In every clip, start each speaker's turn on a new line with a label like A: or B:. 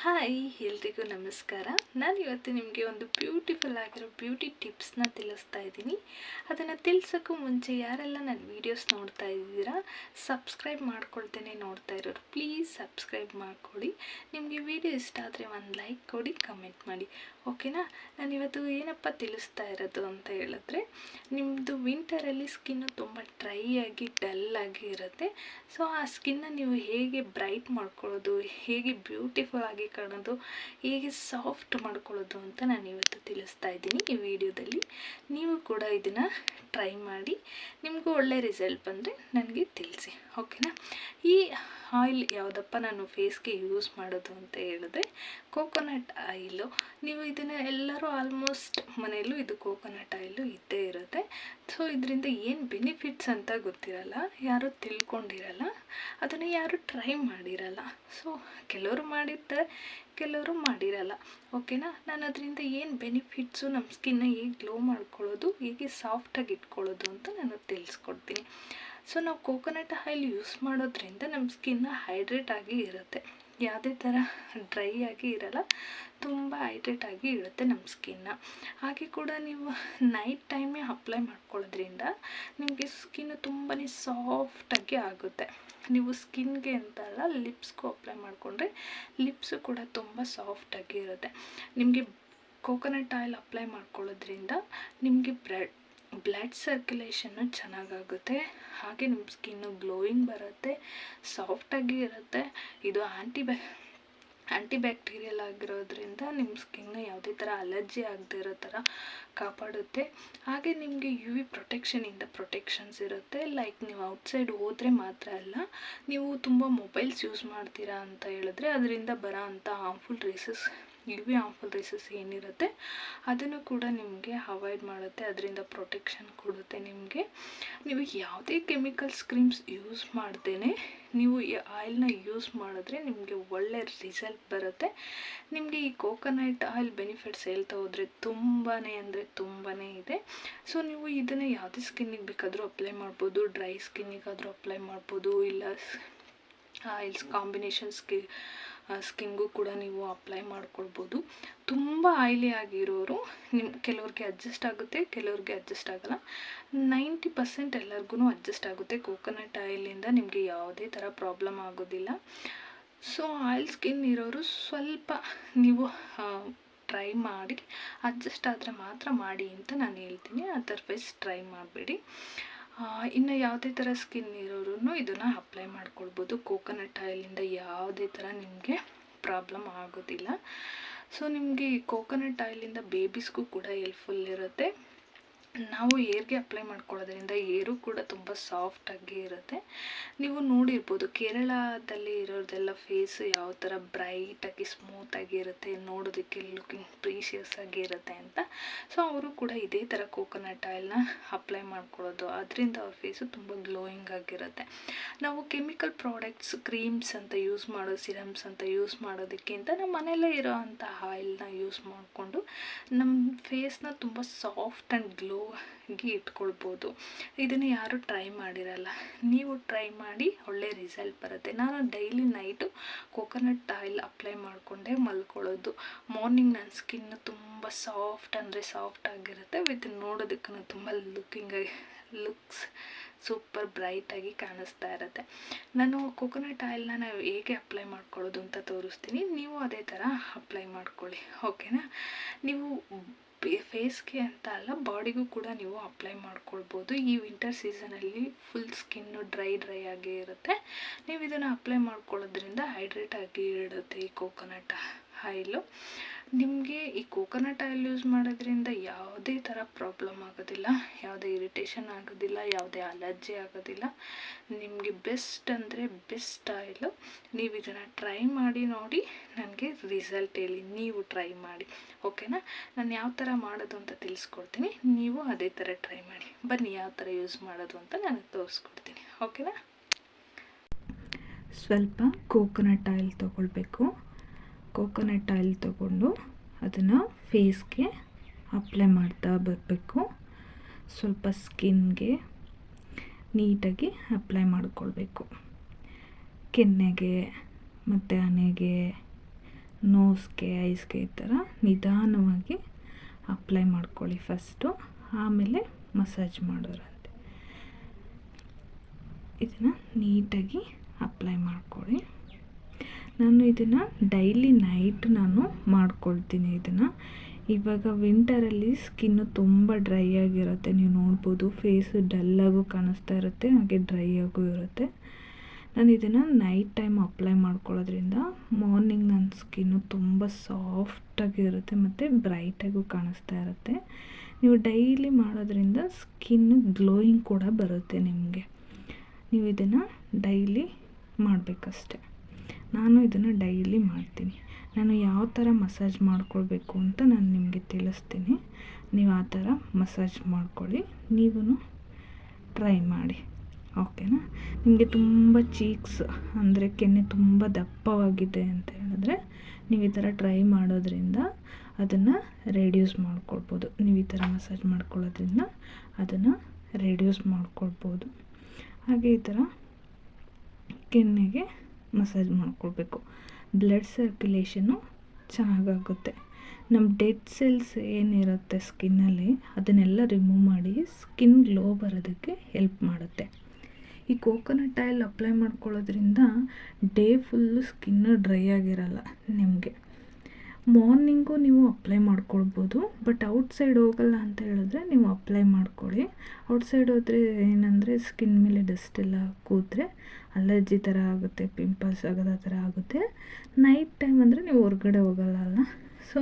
A: Hi ಎಲ್ರಿಗೂ ನಮಸ್ಕಾರ. ನಾನು ಇವತ್ತು ನಿಮಗೆ ಒಂದು ಬ್ಯೂಟಿಫುಲ್ ಆಗಿರೋ ಬ್ಯೂಟಿ ಟಿಪ್ಸ್ನ ತಿಳಿಸ್ತಾ ಇದ್ದೀನಿ. ಅದನ್ನು ತಿಳಿಸೋಕ್ಕೂ ಮುಂಚೆ ಯಾರೆಲ್ಲ ನನ್ನ ವೀಡಿಯೋಸ್ ನೋಡ್ತಾ ಇದ್ದೀರಾ, ಸಬ್ಸ್ಕ್ರೈಬ್ ಮಾಡ್ಕೊಳ್ತೇನೆ ನೋಡ್ತಾ ಇರೋರು ಪ್ಲೀಸ್ ಸಬ್ಸ್ಕ್ರೈಬ್ ಮಾಡಿಕೊಡಿ. ನಿಮಗೆ ವಿಡಿಯೋ ಇಷ್ಟ ಆದರೆ ಒಂದು ಲೈಕ್ ಕೊಡಿ, ಕಮೆಂಟ್ ಮಾಡಿ, ಓಕೆನಾ. ನಾನಿವತ್ತು ಏನಪ್ಪ ತಿಳಿಸ್ತಾ ಇರೋದು ಅಂತ ಹೇಳಿದ್ರೆ, ನಿಮ್ಮದು ವಿಂಟರಲ್ಲಿ ಸ್ಕಿನ್ನು ತುಂಬ ಡ್ರೈ ಆಗಿ ಡಲ್ಲಾಗಿ ಇರುತ್ತೆ. ಸೊ ಆ ಸ್ಕಿನ್ನ ನೀವು ಹೇಗೆ ಬ್ರೈಟ್ ಮಾಡ್ಕೊಳ್ಳೋದು, ಹೇಗೆ ಬ್ಯೂಟಿಫುಲ್ ಆಗಿ ಕಾಣೋದು, ಹೇಗೆ ಸಾಫ್ಟ್ ಮಾಡ್ಕೊಳ್ಳೋದು ಅಂತ ನಾನು ಇವತ್ತು ತಿಳಿಸ್ತಾ ಇದ್ದೀನಿ ಈ ವಿಡಿಯೋದಲ್ಲಿ. ನೀವು ಕೂಡ ಇದನ್ನು ಟ್ರೈ ಮಾಡಿ, ನಿಮಗೂ ಒಳ್ಳೆ ರಿಸಲ್ಟ್ ಬಂದರೆ ನನಗೆ ತಿಳಿಸಿ, ಓಕೆನಾ. ಈ ಆಯಿಲ್ ಯಾವುದಪ್ಪ ನಾನು ಫೇಸ್ಗೆ ಯೂಸ್ ಮಾಡೋದು ಅಂತ ಹೇಳಿದ್ರೆ ಕೋಕೋನಟ್ ಆಯಿಲು. ನೀವು ಇದನ್ನು ಎಲ್ಲರೂ ಆಲ್ಮೋಸ್ಟ್ ಮನೆಯಲ್ಲೂ ಇದು ಕೋಕೋನಟ್ ಆಯಿಲು ಇದ್ದೇ ಇರುತ್ತೆ. ಸೊ ಇದರಿಂದ ಏನು ಬೆನಿಫಿಟ್ಸ್ ಅಂತ ಗೊತ್ತಿರಲ್ಲ, ಯಾರೂ ತಿಳ್ಕೊಂಡಿರಲ್ಲ, ಅದನ್ನು ಯಾರೂ ಟ್ರೈ ಮಾಡಿರಲ್ಲ. ಸೊ ಕೆಲವರು ಮಾಡಿರ್ತಾರೆ, ಕೆಲವರು ಮಾಡಿರಲ್ಲ, ಓಕೆನಾ. ನಾನು ಅದರಿಂದ ಏನು ಬೆನಿಫಿಟ್ಸು, ನಮ್ಮ ಸ್ಕಿನ್ನ ಹೇಗೆ ಗ್ಲೋ ಮಾಡ್ಕೊಳ್ಳೋದು, ಹೇಗೆ ಸಾಫ್ಟಾಗಿ ಇಟ್ಕೊಳ್ಳೋದು ಅಂತ ನಾನು ತಿಳಿಸ್ಕೊಡ್ತೀನಿ. ಸೊ ನಾವು ಕೋಕೋನಟ್ ಆಯಿಲ್ ಯೂಸ್ ಮಾಡೋದ್ರಿಂದ ನಮ್ಮ ಸ್ಕಿನ್ನ ಹೈಡ್ರೇಟ್ ಆಗಿ ಇರುತ್ತೆ, ಯಾವುದೇ ಥರ ಡ್ರೈ ಆಗಿ ಇರಲ್ಲ, ತುಂಬ ಹೈಡ್ರೇಟ್ ಆಗಿ ಇರುತ್ತೆ ನಮ್ಮ ಸ್ಕಿನ್ನ. ಹಾಗೆ ಕೂಡ ನೀವು ನೈಟ್ ಟೈಮೇ ಅಪ್ಲೈ ಮಾಡ್ಕೊಳ್ಳೋದ್ರಿಂದ ನಿಮಗೆ ಸ್ಕಿನ್ನು ತುಂಬಾ ಸಾಫ್ಟಾಗಿ ಆಗುತ್ತೆ. ನೀವು ಸ್ಕಿನ್ಗೆ ಅಂತಲ್ಲ, ಲಿಪ್ಸ್ಗೂ ಅಪ್ಲೈ ಮಾಡಿಕೊಂಡ್ರೆ ಲಿಪ್ಸು ಕೂಡ ತುಂಬ ಸಾಫ್ಟಾಗಿ ಇರುತ್ತೆ. ನಿಮಗೆ ಕೋಕೋನಟ್ ಆಯಿಲ್ ಅಪ್ಲೈ ಮಾಡ್ಕೊಳ್ಳೋದ್ರಿಂದ ನಿಮಗೆ ಬ್ಲಡ್ ಸರ್ಕ್ಯುಲೇಷನ್ನು ಚೆನ್ನಾಗಾಗುತ್ತೆ. ಹಾಗೆ ನಿಮ್ಮ ಸ್ಕಿನ್ನು ಗ್ಲೋಯಿಂಗ್ ಬರುತ್ತೆ, ಸಾಫ್ಟಾಗಿ ಇರುತ್ತೆ. ಇದು ಆ್ಯಂಟಿಬ್ಯಾಕ್ಟೀರಿಯಲ್ ಆಗಿರೋದ್ರಿಂದ ನಿಮ್ಮ ಸ್ಕಿನ್ನ ಯಾವುದೇ ಥರ ಅಲರ್ಜಿ ಆಗದೆ ಇರೋ ಥರ ಕಾಪಾಡುತ್ತೆ. ಹಾಗೆ ನಿಮಗೆ ಯು ವಿ ಪ್ರೊಟೆಕ್ಷನ್ಸ್ ಇರುತ್ತೆ. ಲೈಕ್ ನೀವು ಔಟ್ಸೈಡ್ ಹೋದರೆ ಮಾತ್ರ ಅಲ್ಲ, ನೀವು ತುಂಬ ಮೊಬೈಲ್ಸ್ ಯೂಸ್ ಮಾಡ್ತೀರಾ ಅಂತ ಹೇಳಿದ್ರೆ ಅದರಿಂದ ಬರೋ ಅಂಥ ಹಾರ್ಮ್ಫುಲ್ ರೇಸಸ್ ಏನಿರುತ್ತೆ ಅದನ್ನು ಕೂಡ ನಿಮಗೆ ಅವಾಯ್ಡ್ ಮಾಡುತ್ತೆ, ಅದರಿಂದ ಪ್ರೊಟೆಕ್ಷನ್ ಕೊಡುತ್ತೆ ನಿಮಗೆ. ನೀವು ಯಾವುದೇ ಕೆಮಿಕಲ್ಸ್ ಕ್ರೀಮ್ಸ್ ಯೂಸ್ ಮಾಡ್ದೇನೆ ನೀವು ಈ ಆಯಿಲ್ನ ಯೂಸ್ ಮಾಡಿದ್ರೆ ನಿಮಗೆ ಒಳ್ಳೆ ರಿಸಲ್ಟ್ ಬರುತ್ತೆ. ನಿಮಗೆ ಈ ಕೋಕೋನಟ್ ಆಯಿಲ್ ಬೆನಿಫಿಟ್ಸ್ ಹೇಳ್ತಾ ಹೋದರೆ ತುಂಬಾ ಇದೆ. ಸೊ ನೀವು ಇದನ್ನು ಯಾವುದೇ ಸ್ಕಿನ್ನಿಗೆ ಬೇಕಾದರೂ ಅಪ್ಲೈ ಮಾಡ್ಬೋದು, ಡ್ರೈ ಸ್ಕಿನ್ನಿಗಾದರೂ ಅಪ್ಲೈ ಮಾಡ್ಬೋದು, ಇಲ್ಲ ಆಯಿಲ್ಸ್ ಕಾಂಬಿನೇಷನ್ ಸ್ಕಿನ್ಗೂ ಕೂಡ ನೀವು ಅಪ್ಲೈ ಮಾಡ್ಕೊಳ್ಬೋದು. ತುಂಬ ಆಯಿಲಿ ಆಗಿರೋರು ಕೆಲವ್ರಿಗೆ ಅಡ್ಜಸ್ಟ್ ಆಗುತ್ತೆ, ಕೆಲವ್ರಿಗೆ ಅಡ್ಜಸ್ಟ್ ಆಗಲ್ಲ. 90% ಎಲ್ಲರಿಗೂ ಅಡ್ಜಸ್ಟ್ ಆಗುತ್ತೆ. ಕೋಕೋನಟ್ ಆಯಿಲಿಂದ ನಿಮಗೆ ಯಾವುದೇ ಥರ ಪ್ರಾಬ್ಲಮ್ ಆಗೋದಿಲ್ಲ. ಸೊ ಆಯಿಲ್ ಸ್ಕಿನ್ ಇರೋರು ಸ್ವಲ್ಪ ನೀವು ಟ್ರೈ ಮಾಡಿ, ಅಡ್ಜಸ್ಟ್ ಆದರೆ ಮಾತ್ರ ಮಾಡಿ ಅಂತ ನಾನು ಹೇಳ್ತೀನಿ, ಅದರ್ವೈಸ್ ಟ್ರೈ ಮಾಡಬೇಡಿ. ಇನ್ನು ಯಾವುದೇ ಥರ ಸ್ಕಿನ್ ಇರೋರು ಇದನ್ನು ಅಪ್ಲೈ ಮಾಡ್ಕೊಳ್ಬೋದು. ಕೋಕೋನಟ್ ಆಯಿಲಿಂದ ಯಾವುದೇ ಥರ ನಿಮಗೆ ಪ್ರಾಬ್ಲಮ್ ಆಗೋದಿಲ್ಲ. ಸೊ ನಿಮಗೆ ಈ ಕೋಕೋನಟ್ ಆಯಿಲಿಂದ ಬೇಬೀಸ್ಗೂ ಕೂಡ ಹೆಲ್ಪ್ಫುಲ್ ಇರುತ್ತೆ. ನಾವು ಏರ್ಗೆ ಅಪ್ಲೈ ಮಾಡ್ಕೊಳ್ಳೋದ್ರಿಂದ ಏರು ಕೂಡ ತುಂಬ ಸಾಫ್ಟಾಗಿ ಇರುತ್ತೆ. ನೀವು ನೋಡಿರ್ಬೋದು ಕೇರಳದಲ್ಲಿ ಇರೋದೆಲ್ಲ ಫೇಸ್ ಯಾವ ಥರ ಬ್ರೈಟಾಗಿ ಸ್ಮೂತಾಗಿ ಇರುತ್ತೆ, ನೋಡೋದಕ್ಕೆ ಲುಕಿಂಗ್ ಪ್ರೀಷಿಯಸ್ ಆಗಿ ಇರುತ್ತೆ ಅಂತ. ಸೊ ಅವರು ಕೂಡ ಇದೇ ಥರ ಕೋಕೋನಟ್ ಆಯಿಲ್ನ ಅಪ್ಲೈ ಮಾಡ್ಕೊಳ್ಳೋದು, ಅದರಿಂದ ಅವ್ರ ಫೇಸು ತುಂಬ ಗ್ಲೋಯಿಂಗ್ ಆಗಿರುತ್ತೆ. ನಾವು ಕೆಮಿಕಲ್ ಪ್ರಾಡಕ್ಟ್ಸ್, ಕ್ರೀಮ್ಸ್ ಅಂತ ಯೂಸ್ ಮಾಡೋದು, ಸಿರಮ್ಸ್ ಅಂತ ಯೂಸ್ ಮಾಡೋದಕ್ಕಿಂತ ನಮ್ಮ ಮನೆಯಲ್ಲೇ ಇರೋ ಅಂಥ ಆಯಿಲ್ನ ಯೂಸ್ ಮಾಡಿಕೊಂಡು ನಮ್ಮ ಫೇಸ್ನ ತುಂಬ ಸಾಫ್ಟ್ ಆ್ಯಂಡ್ ಗ್ಲೋ ಆಗಿ ಇಟ್ಕೊಳ್ಬೋದು. ಇದನ್ನು ಯಾರೂ ಟ್ರೈ ಮಾಡಿರಲ್ಲ, ನೀವು ಟ್ರೈ ಮಾಡಿ, ಒಳ್ಳೆ ರಿಸಲ್ಟ್ ಬರುತ್ತೆ. ನಾನು daily night coconut oil apply ಮಾಡಿಕೊಂಡೇ ಮಲ್ಕೊಳ್ಳೋದು. ಮಾರ್ನಿಂಗ್ ನನ್ನ ಸ್ಕಿನ್ನು ತುಂಬ ಸಾಫ್ಟ್ ಆಗಿರುತ್ತೆ, ವಿತ್ ನೋಡೋದಕ್ಕೂ ತುಂಬ ಲುಕ್ಸ್ ಸೂಪರ್ ಬ್ರೈಟಾಗಿ ಕಾಣಿಸ್ತಾ ಇರುತ್ತೆ. ನಾನು ಕೋಕೋನಟ್ ಆಯಿಲ್ನ ನಾವು ಹೇಗೆ ಅಪ್ಲೈ ಮಾಡ್ಕೊಳ್ಳೋದು ಅಂತ ತೋರಿಸ್ತೀನಿ, ನೀವು ಅದೇ ಥರ ಅಪ್ಲೈ ಮಾಡ್ಕೊಳ್ಳಿ, ಓಕೆನಾ. ನೀವು ಫೇಸ್ಗೆ ಅಂತ ಅಲ್ಲ, ಬಾಡಿಗೂ ಕೂಡ ನೀವು ಅಪ್ಲೈ ಮಾಡ್ಕೊಳ್ಬೋದು. ಈ ವಿಂಟರ್ ಸೀಸನಲ್ಲಿ ಫುಲ್ ಸ್ಕಿನ್ನು ಡ್ರೈ ಆಗೇ ಇರುತ್ತೆ. ನೀವು ಇದನ್ನು ಅಪ್ಲೈ ಮಾಡ್ಕೊಳ್ಳೋದ್ರಿಂದ ಹೈಡ್ರೇಟ್ ಆಗಿ ಇಡುತ್ತೆ ಈ ಕೋಕೋನಟ್ ಆಯಿಲು. ನಿಮಗೆ ಈ ಕೋಕೋನಟ್ ಆಯಿಲ್ ಯೂಸ್ ಮಾಡೋದ್ರಿಂದ ಯಾವುದೇ ಥರ ಪ್ರಾಬ್ಲಮ್ ಆಗೋದಿಲ್ಲ, ಯಾವುದೇ ಇರಿಟೇಷನ್ ಆಗೋದಿಲ್ಲ, ಯಾವುದೇ ಅಲರ್ಜಿ ಆಗೋದಿಲ್ಲ. ನಿಮಗೆ ಬೆಸ್ಟ್ ಅಂದರೆ ಬೆಸ್ಟ್ ಆಯಿಲು. ನೀವು ಇದನ್ನು ಟ್ರೈ ಮಾಡಿ ನೋಡಿ, ನನಗೆ ರಿಸಲ್ಟ್ ಹೇಳಿ, ನೀವು ಟ್ರೈ ಮಾಡಿ, ಓಕೆನಾ. ನಾನು ಯಾವ ಥರ ಮಾಡೋದು ಅಂತ ತಿಳಿಸ್ಕೊಡ್ತೀನಿ, ನೀವು ಅದೇ ಥರ ಟ್ರೈ ಮಾಡಿ. ಬನ್ನಿ ಯಾವ ಥರ ಯೂಸ್ ಮಾಡೋದು ಅಂತ ನಾನು ತೋರಿಸ್ಕೊಡ್ತೀನಿ, ಓಕೆನಾ. ಸ್ವಲ್ಪ ಕೋಕೋನಟ್ ಆಯಿಲ್ ತೊಗೊಳ್ಬೇಕು. ಕೋಕೋನಟ್ ಆಯಿಲ್ ತೊಗೊಂಡು ಅದನ್ನು ಫೇಸ್ಗೆ ಅಪ್ಲೈ ಮಾಡ್ತಾ ಬರಬೇಕು. ಸ್ವಲ್ಪ ಸ್ಕಿನ್ಗೆ ನೀಟಾಗಿ ಅಪ್ಲೈ ಮಾಡಿಕೊಳ್ಬೇಕು. ಕೆನ್ನೆಗೆ ಮತ್ತು ಹಣೆಗೆ ನೋಸ್ಗೆ, ಐಸ್ಗೆ ಈ ಥರ ನಿಧಾನವಾಗಿ ಅಪ್ಲೈ ಮಾಡ್ಕೊಳ್ಳಿ ಫಸ್ಟು, ಆಮೇಲೆ ಮಸಾಜ್ ಮಾಡೋರಂತೆ. ಇದನ್ನು ನೀಟಾಗಿ ಅಪ್ಲೈ ಮಾಡ್ಕೊಳ್ಳಿ. ನಾನು ಇದನ್ನು ಡೈಲಿ ನೈಟ್ ನಾನು ಮಾಡ್ಕೊಳ್ತೀನಿ ಇದನ್ನು. ಇವಾಗ ವಿಂಟರಲ್ಲಿ ಸ್ಕಿನ್ನು ತುಂಬ ಡ್ರೈ ಆಗಿರುತ್ತೆ, ನೀವು ನೋಡ್ಬೋದು. ಫೇಸು ಡಲ್ಲಾಗೂ ಕಾಣಿಸ್ತಾ ಇರುತ್ತೆ, ಹಾಗೆ ಡ್ರೈ ಆಗೂ ಇರುತ್ತೆ. ನಾನು ಇದನ್ನು ನೈಟ್ ಟೈಮ್ ಅಪ್ಲೈ ಮಾಡ್ಕೊಳ್ಳೋದ್ರಿಂದ ಮಾರ್ನಿಂಗ್ ನನ್ನ ಸ್ಕಿನ್ನು ತುಂಬ ಸಾಫ್ಟಾಗಿರುತ್ತೆ ಮತ್ತು ಬ್ರೈಟಾಗೂ ಕಾಣಿಸ್ತಾ ಇರುತ್ತೆ. ನೀವು ಡೈಲಿ ಮಾಡೋದ್ರಿಂದ ಸ್ಕಿನ್ನು ಗ್ಲೋಯಿಂಗ್ ಕೂಡ ಬರುತ್ತೆ ನಿಮಗೆ. ನೀವು ಇದನ್ನು ಡೈಲಿ ಮಾಡಬೇಕಷ್ಟೆ. ನಾನು ಇದನ್ನು ಡೈಲಿ ಮಾಡ್ತೀನಿ. ನಾನು ಯಾವ ಥರ ಮಸಾಜ್ ಮಾಡ್ಕೊಳ್ಬೇಕು ಅಂತ ನಾನು ನಿಮಗೆ ತಿಳಿಸ್ತೀನಿ. ನೀವು ಆ ಥರ ಮಸಾಜ್ ಮಾಡ್ಕೊಳ್ಳಿ, ನೀವು ಟ್ರೈ ಮಾಡಿ, ಓಕೆನಾ. ನಿಮಗೆ ತುಂಬ ಚೀಕ್ಸ್ ಅಂದರೆ ಕೆನ್ನೆ ತುಂಬ ದಪ್ಪವಾಗಿದೆ ಅಂತ ಹೇಳಿದ್ರೆ ನೀವು ಈ ಥರ ಟ್ರೈ ಮಾಡೋದ್ರಿಂದ ಅದನ್ನು ರೆಡ್ಯೂಸ್ ಮಾಡ್ಕೊಳ್ಬೋದು. ನೀವು ಈ ಥರ ಮಸಾಜ್ ಮಾಡ್ಕೊಳ್ಳೋದ್ರಿಂದ ಅದನ್ನು ರೆಡ್ಯೂಸ್ ಮಾಡ್ಕೊಳ್ಬೋದು. ಹಾಗೆ ಈ ಥರ ಕೆನ್ನೆಗೆ ಮಸಾಜ್ ಮಾಡ್ಕೊಳ್ಬೇಕು. ಬ್ಲಡ್ ಸರ್ಕ್ಯುಲೇಷನ್ನು ಚೆನ್ನಾಗಾಗುತ್ತೆ. ನಮ್ಮ ಡೆಡ್ ಸೆಲ್ಸ್ ಏನಿರುತ್ತೆ ಸ್ಕಿನ್ನಲ್ಲಿ ಅದನ್ನೆಲ್ಲ ರಿಮೂವ್ ಮಾಡಿ ಸ್ಕಿನ್ ಗ್ಲೋ ಬರೋದಕ್ಕೆ ಹೆಲ್ಪ್ ಮಾಡುತ್ತೆ. ಈ ಕೋಕೋನಟ್ ಆಯಿಲ್ ಅಪ್ಲೈ ಮಾಡ್ಕೊಳ್ಳೋದ್ರಿಂದ ಡೇ ಫುಲ್ಲು ಸ್ಕಿನ್ನು ಡ್ರೈ ಆಗಿರಲ್ಲ ನಿಮಗೆ. ಮಾರ್ನಿಂಗು ನೀವು ಅಪ್ಲೈ ಮಾಡ್ಕೊಳ್ಬೋದು, ಬಟ್ ಔಟ್ಸೈಡ್ ಹೋಗಲ್ಲ ಅಂತ ಹೇಳಿದ್ರೆ ನೀವು ಅಪ್ಲೈ ಮಾಡ್ಕೊಳ್ಳಿ. ಔಟ್ಸೈಡ್ ಹೋದರೆ ಏನಂದರೆ ಸ್ಕಿನ್ ಮೇಲೆ ಡಸ್ಟ್ ಎಲ್ಲ ಕೂತ್ರೆ ಅಲರ್ಜಿ ಥರ ಆಗುತ್ತೆ, ಪಿಂಪಲ್ಸ್ ಆಗೋದು ಆ ಥರ ಆಗುತ್ತೆ. ನೈಟ್ ಟೈಮ್ ಅಂದರೆ ನೀವು ಹೊರಗಡೆ ಹೋಗಲ್ಲ, ಸೊ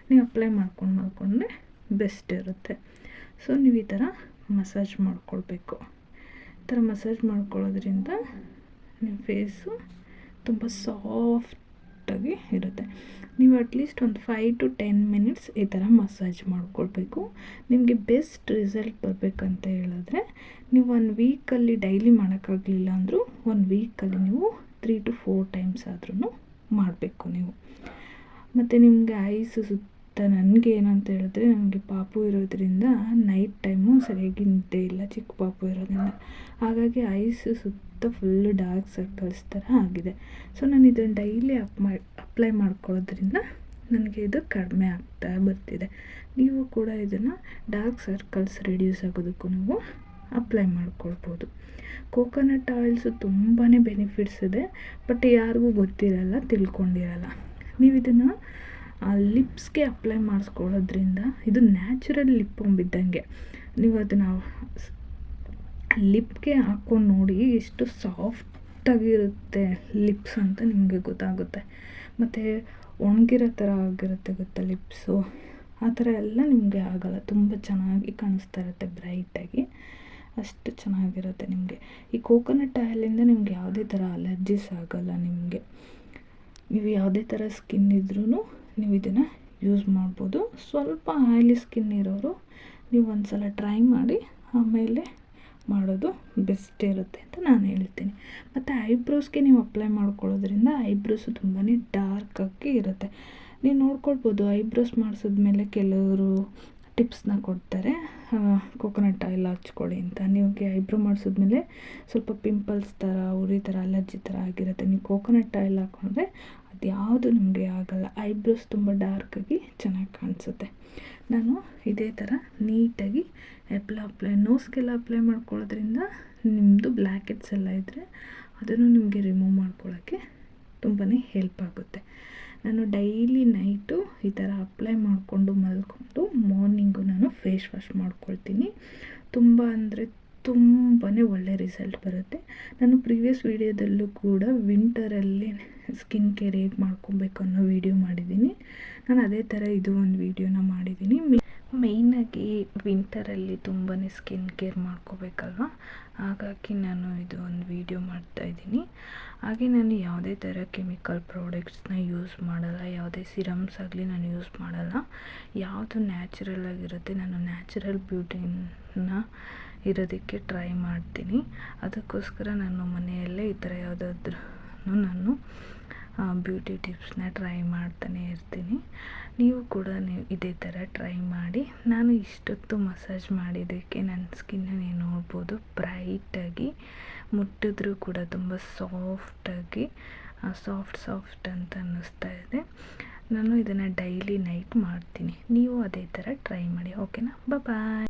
A: ನೀವು ಅಪ್ಲೈ ಮಾಡ್ಕೊಂಡ್ರೆ ಬೆಸ್ಟ್ ಇರುತ್ತೆ. ಸೊ ನೀವು ಈ ಥರ ಮಸಾಜ್ ಮಾಡ್ಕೊಳ್ಬೇಕು. ಈ ಥರ ಮಸಾಜ್ ಮಾಡ್ಕೊಳ್ಳೋದ್ರಿಂದ ನಿಮ್ಮ ಫೇಸು ತುಂಬ ಸಾಫ್ಟಾಗಿ ಇರುತ್ತೆ. ನೀವು ಅಟ್ಲೀಸ್ಟ್ ಒಂದು 5 to 10 ಮಿನಿಟ್ಸ್ ಈ ಥರ ಮಸಾಜ್ ಮಾಡ್ಕೊಳ್ಬೇಕು. ನಿಮಗೆ ಬೆಸ್ಟ್ ರಿಸಲ್ಟ್ ಬರಬೇಕಂತ ಹೇಳಿದ್ರೆ ನೀವು 1 ವೀಕಲ್ಲಿ ಡೈಲಿ ಮಾಡೋಕ್ಕಾಗಲಿಲ್ಲ ಅಂದರೂ 1 ವೀಕಲ್ಲಿ ನೀವು 3 to 4 ಟೈಮ್ಸ್ ಆದ್ರೂ ಮಾಡಬೇಕು ನೀವು. ಮತ್ತು ನಿಮಗೆ ಐಸು ಸುತ್ತ, ನನಗೆ ಏನಂತ ಹೇಳಿದ್ರೆ ನನಗೆ ಪಾಪು ಇರೋದ್ರಿಂದ ನೈಟ್ ಟೈಮು ಸರಿಯಾಗಿ ನಿದ್ದೆ ಇಲ್ಲ, ಚಿಕ್ಕ ಪಾಪು ಇರೋದ್ರಿಂದ. ಹಾಗಾಗಿ ಐಸು ಸುತ್ತ ಫುಲ್ಲು ಡಾರ್ಕ್ ಸರ್ಕಲ್ಸ್ ಥರ ಆಗಿದೆ. ಸೊ ನಾನು ಇದನ್ನು ಡೈಲಿ ಅಪ್ಲೈ ಮಾಡ್ಕೊಳ್ಳೋದ್ರಿಂದ ನನಗೆ ಇದು ಕಡಿಮೆ ಆಗ್ತಾ ಬರ್ತಿದೆ. ನೀವು ಕೂಡ ಇದನ್ನು ಡಾರ್ಕ್ ಸರ್ಕಲ್ಸ್ ರೆಡ್ಯೂಸ್ ಆಗೋದಕ್ಕೂ ನೀವು ಅಪ್ಲೈ ಮಾಡ್ಕೊಳ್ಬೋದು. ಕೋಕೋನಟ್ ಆಯಿಲ್ಸು ತುಂಬಾ ಬೆನಿಫಿಟ್ಸ್ ಇದೆ, ಬಟ್ ಯಾರಿಗೂ ಗೊತ್ತಿರಲ್ಲ, ತಿಳ್ಕೊಂಡಿರಲ್ಲ. ನೀವು ಇದನ್ನು ಲಿಪ್ಸ್ಗೆ ಅಪ್ಲೈ ಮಾಡಿಸ್ಕೊಳ್ಳೋದ್ರಿಂದ ಇದು ನ್ಯಾಚುರಲ್ ಲಿಪ್ ಬಾಮ್ ಇದ್ದಂಗೆ. ನೀವು ಅದನ್ನು ಲಿಪ್ಗೆ ಹಾಕ್ಕೊಂಡು ನೋಡಿ ಎಷ್ಟು ಸಾಫ್ಟಾಗಿರುತ್ತೆ ಲಿಪ್ಸ್ ಅಂತ ನಿಮಗೆ ಗೊತ್ತಾಗುತ್ತೆ. ಮತ್ತು ಒಣಗಿರೋ ಥರ ಆಗಿರುತ್ತೆ ಗೊತ್ತಾ ಲಿಪ್ಸು, ಆ ಥರ ಎಲ್ಲ ನಿಮಗೆ ಆಗೋಲ್ಲ. ತುಂಬ ಚೆನ್ನಾಗಿ ಕಾಣಿಸ್ತಾ ಇರುತ್ತೆ, ಬ್ರೈಟಾಗಿ, ಅಷ್ಟು ಚೆನ್ನಾಗಿರುತ್ತೆ ನಿಮಗೆ. ಈ ಕೋಕೋನಟ್ ಆಯಿಲಿಂದ ನಿಮ್ಗೆ ಯಾವುದೇ ಥರ ಅಲರ್ಜೀಸ್ ಆಗೋಲ್ಲ ನಿಮಗೆ. ನೀವು ಯಾವುದೇ ಥರ ಸ್ಕಿನ್ ಇದ್ರೂ ನೀವು ಇದನ್ನು ಯೂಸ್ ಮಾಡ್ಬೋದು. ಸ್ವಲ್ಪ ಆಯಿಲಿ ಸ್ಕಿನ್ ಇರೋರು ನೀವು ಒಂದು ಸಲ ಟ್ರೈ ಮಾಡಿ ಆಮೇಲೆ ಮಾಡೋದು ಬೆಸ್ಟ್ ಇರುತ್ತೆ ಅಂತ ನಾನು ಹೇಳ್ತೀನಿ. ಮತ್ತು ಐಬ್ರೋಸ್ಗೆ ನೀವು ಅಪ್ಲೈ ಮಾಡ್ಕೊಳ್ಳೋದ್ರಿಂದ ಐಬ್ರೋಸು ತುಂಬಾ ಡಾರ್ಕಾಗಿ ಇರುತ್ತೆ. ನೀವು ನೋಡ್ಕೊಳ್ಬೋದು, ಐಬ್ರೋಸ್ ಮಾಡಿಸಿದ್ಮೇಲೆ ಕೆಲವರು ಟಿಪ್ಸ್ನ ಕೊಡ್ತಾರೆ, ಕೋಕೋನಟ್ ಆಯಿಲ್ ಹಚ್ಕೊಳ್ಳಿ ಅಂತ. ನಿಮಗೆ ಐಬ್ರೋ ಮಾಡಿಸಿದ್ಮೇಲೆ ಸ್ವಲ್ಪ ಪಿಂಪಲ್ಸ್ ಥರ, ಉರಿ ಥರ, ಅಲರ್ಜಿ ಥರ ಆಗಿರುತ್ತೆ. ನೀವು ಕೋಕೋನಟ್ ಆಯಿಲ್ ಹಾಕ್ಕೊಂಡ್ರೆ ಅದು ಯಾವುದು ನಿಮಗೆ ಆಗೋಲ್ಲ. ಐಬ್ರೋಸ್ ತುಂಬ ಡಾರ್ಕಾಗಿ ಚೆನ್ನಾಗಿ ಕಾಣಿಸುತ್ತೆ. ನಾನು ಇದೇ ಥರ ನೀಟಾಗಿ ನೋಸ್ಗೆಲ್ಲ ಅಪ್ಲೈ ಮಾಡ್ಕೊಳ್ಳೋದ್ರಿಂದ ನಿಮ್ಮದು ಬ್ಲ್ಯಾಕ್ ಹೆಡ್ಸ್ ಎಲ್ಲ ಇದ್ದರೆ ಅದನ್ನು ನಿಮಗೆ ರಿಮೂವ್ ಮಾಡ್ಕೊಳ್ಳೋಕ್ಕೆ ತುಂಬಾ ಹೆಲ್ಪ್ ಆಗುತ್ತೆ. ನಾನು ಡೈಲಿ ನೈಟು ಈ ಥರ ಅಪ್ಲೈ ಮಾಡಿಕೊಂಡು ಮಲ್ಕೊಂಡು ಮಾರ್ನಿಂಗು ನಾನು ಫೇಸ್ ವಾಶ್ ಮಾಡ್ಕೊಳ್ತೀನಿ. ತುಂಬ ಅಂದರೆ ತುಂಬಾ ಒಳ್ಳೆ ರಿಸಲ್ಟ್ ಬರುತ್ತೆ. ನಾನು ಪ್ರೀವಿಯಸ್ ವೀಡಿಯೋದಲ್ಲೂ ಕೂಡ ವಿಂಟರಲ್ಲಿ ಸ್ಕಿನ್ ಕೇರ್ ಹೇಗೆ ಮಾಡ್ಕೊಬೇಕು ಅನ್ನೋ ವೀಡಿಯೋ ಮಾಡಿದ್ದೀನಿ. ನಾನು ಅದೇ ಥರ ಇದು ಒಂದು ವೀಡಿಯೋನ ಮಾಡಿದ್ದೀನಿ. ಮೇಯ್ನಾಗಿ ವಿಂಟರಲ್ಲಿ ತುಂಬಾ ಸ್ಕಿನ್ ಕೇರ್ ಮಾಡ್ಕೋಬೇಕಲ್ವ, ಹಾಗಾಗಿ ನಾನು ಇದು ಒಂದು ವೀಡಿಯೋ ಮಾಡ್ತಾಯಿದ್ದೀನಿ. ಹಾಗೆ ನಾನು ಯಾವುದೇ ಥರ ಕೆಮಿಕಲ್ ಪ್ರಾಡಕ್ಟ್ಸ್ನ ಯೂಸ್ ಮಾಡಲ್ಲ, ಯಾವುದೇ ಸಿರಮ್ಸ್ ಆಗಲಿ ನಾನು ಯೂಸ್ ಮಾಡಲ್ಲ. ಯಾವುದು ನ್ಯಾಚುರಲ್ ಆಗಿರುತ್ತೆ, ನಾನು ನ್ಯಾಚುರಲ್ ಬ್ಯೂಟಿನ ಇರೋದಕ್ಕೆ ಟ್ರೈ ಮಾಡ್ತೀನಿ. ಅದಕ್ಕೋಸ್ಕರ ನಾನು ಮನೆಯಲ್ಲೇ ಈ ಥರ ಯಾವುದಾದ್ರೂ ನಾನು ಬ್ಯೂಟಿ ಟಿಪ್ಸ್ನ ಟ್ರೈ ಮಾಡ್ತಾನೆ ಇರ್ತೀನಿ. ನೀವು ಕೂಡ ಇದೇ ಥರ ಟ್ರೈ ಮಾಡಿ. ನಾನು ಇಷ್ಟೊತ್ತು ಮಸಾಜ್ ಮಾಡಿದ್ದಕ್ಕೆ ನನ್ನ ಸ್ಕಿನ್ನ ನೀವು ನೋಡ್ಬೋದು, ಬ್ರೈಟಾಗಿ, ಮುಟ್ಟಿದ್ರೂ ಕೂಡ ತುಂಬ ಸಾಫ್ಟಾಗಿ ಸಾಫ್ಟ್ ಅಂತ ಅನ್ನಿಸ್ತಾ ಇದೆ. ನಾನು ಇದನ್ನು ಡೈಲಿ ನೈಟ್ ಮಾಡ್ತೀನಿ. ನೀವು ಅದೇ ಥರ ಟ್ರೈ ಮಾಡಿ. ಓಕೆನಾ? ಬಾಯ್.